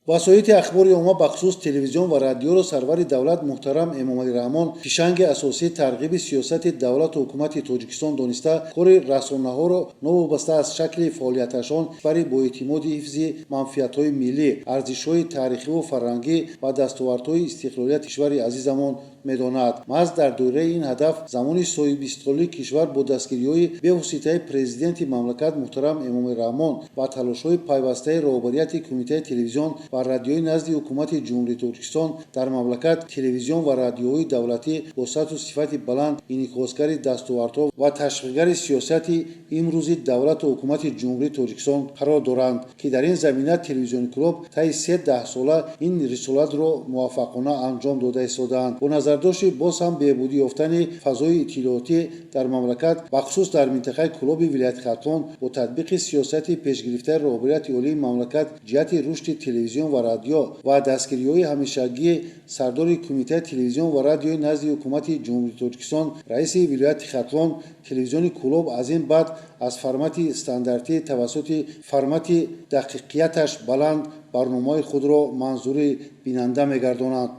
васоити ахбори умма бахусус телевизион ва радиоро сарвари давлат муҳтарам эмомалӣ раҳмон пишанги асосии тарғиби сиёсати давлату ҳукумати тоҷикистон дониста кори расонаҳоро новобаста аз шакли фаъолияташон бари боэътимоди ҳифзи манфиатҳои миллӣ, арзишҳои таърихиву фарҳангӣ ва дастовардҳои истиқлолияти кишвари азизамон медонад. маҳз дар доираи ин ҳадаф замони соҳибистиқлолии кишвар бо дастгириҳои бевоситаи президенти мамлакат муҳтарам эмомалӣ раҳмон ва талошҳои пайвастаи роҳбарияти кумитаи телевизион ва радиои назди ҳукумати ҷумҳурии Тоҷикистон дар мамлакат телевизион ва радиоҳои давлатӣ бо сатҳу сифати баланд инъикосгари дастовардҳо ва ташвиқгари сиёсати имрӯзи давлату ҳукумати ҷумҳурии Тоҷикистон қарор доранд, ки дар ин замина телевизиони клуб таи 3-10 сола ин рисолатро муваффақона анҷом дода истодаанд. бо назардошти боз ҳам беҳбудӣ ёфтани фазои иттилоотӣ дар мамлакат бахусус дар минтақаи Кӯлоби вилояти Хатлон бо татбиқи сиёсати пешгирифтаи роҳбарияти олии мамлакат ҷиҳати рушди телевизион ва радио ва дастгириҳои ҳамешагии сардори кумитаи телевизион ва радиои назди ҳукумати ҷумҳурии Тоҷикистон раиси вилояти Хатлон телевизиони Кӯлоб аз ин баъд аз формати стандартӣ тавассути формати дақиқияташ баланд барномаҳои худро манзури бинанда мегардонад.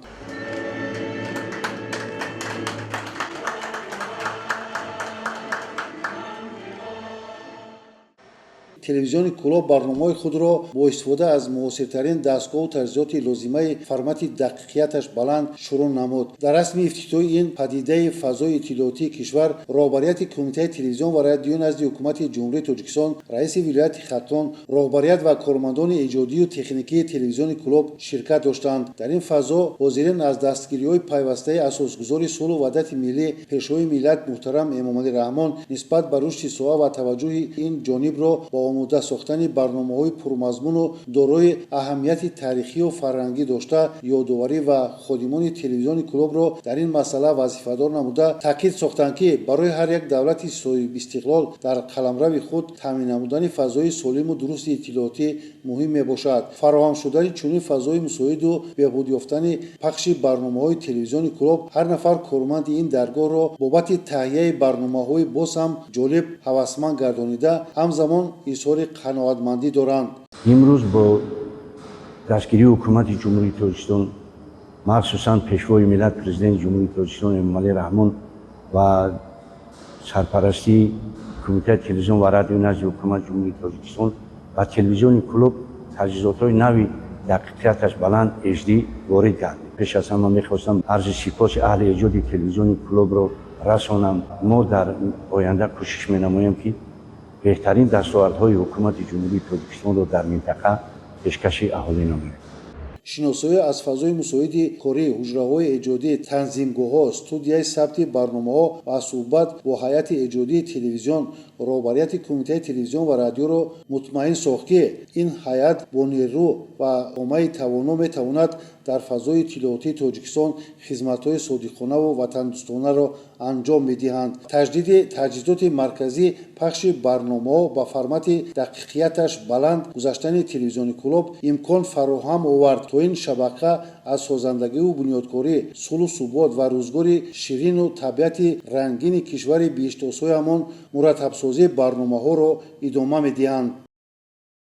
телевизиони Кӯлоб барномаҳои худро бо истифода аз муосиртарин дастгоҳу таҷҳизоти лозимаи формати дақиқияташ баланд шурӯъ намуд. дар расми ифтитоҳи ин падидаи фазои иттилоотии кишвар роҳбарияти кумитаи телевизион ва радиои назди ҳукумати ҷумҳурии Тоҷикистон, раиси вилояти Хатлон, роҳбарият ва кормандони эҷодию техникии телевизиони Кӯлоб ширкат доштанд. дар ин фазо ҳозирин аз дастгириҳои пайвастаи асосгузори сулҳу ваҳдати миллӣ пешвои миллат муҳтарам Эмомалӣ Раҳмон нисбат ба рушди соҳа ва таваҷҷӯҳи ин ҷонибро ба омода сохтани барномаҳои пурмазмуну дорои аҳамияти тарихию фарҳангӣ дошта ёдоварӣ ва ходимони телевизиони Кӯлобро дар ин масъала вазифадор намуда таъкид сохтанд, ки барои ҳар як давлати соҳибистиқлол дар қаламрави худ таъмин намудани фазои солиму дурусти иттилоотӣ муҳим мебошад. фароҳам шудани чунин фазои мусоиду беҳбуд ёфтани пахши барномаҳои телевизиони Кӯлоб ҳар нафар корманди ин даргоҳро бобати таҳияи барномаҳои боз ҳам ҷолиб ҳавасманд гардонида ҳамзамон изҳори қаноатмандӣ доранд. имрӯз бо дастгирии ҳукумати ҷумҳурии Тоҷикистон, махсусан пешвои миллат президенти ҷумҳурии Тоҷикистон Эмомалӣ Раҳмон ва сарпарастии кумитаи телевизион ва радиои назди ҳукумати ҷумҳурии Тоҷикистон ва телевизиони Кӯлоб таҷҳизотҳои нави дақиқияташ баланд HD ворид гардид. пеш аз ҳама мехостам арзи сипоси аҳли эҷоди телевизиони Кӯлобро расонам. мо дар оянда кӯшиш менамоем, ки беҳтарин дастовардҳои ҳукумати ҷумҳурии Тоҷикистонро дар минтақа пешкаши аҳолӣ намоем. шиносоӣ аз фазои мусоиди корӣ, ҳуҷраҳои эҷодӣ, танзимгоҳҳо, студияи сабти барномаҳо ва суҳбат бо ҳайати эҷодии телевизион, роҳбарияти кумитаи телевизион ва радиоро мутмаин сохт, ки ин ҳайат бо нерӯ ва омаи тавоно метавонад дар фазои иттилоотии Тоҷикистон хизматҳои содиқонаву ватандӯстонаро анҷом медиҳанд. таҷдиди таҷҳизоти марказӣ, пахши барномаҳо ба формати дақиқияташ баланд гузаштани телевизиони Кӯлоб имкон фароҳам овард, то ин шабака аз созандагиву бунёдкорӣ, сулҳу субот ва рӯзгори ширину табиати рангини кишвари биштосҳоямон мураттабсозии барномаҳоро идома медиҳанд.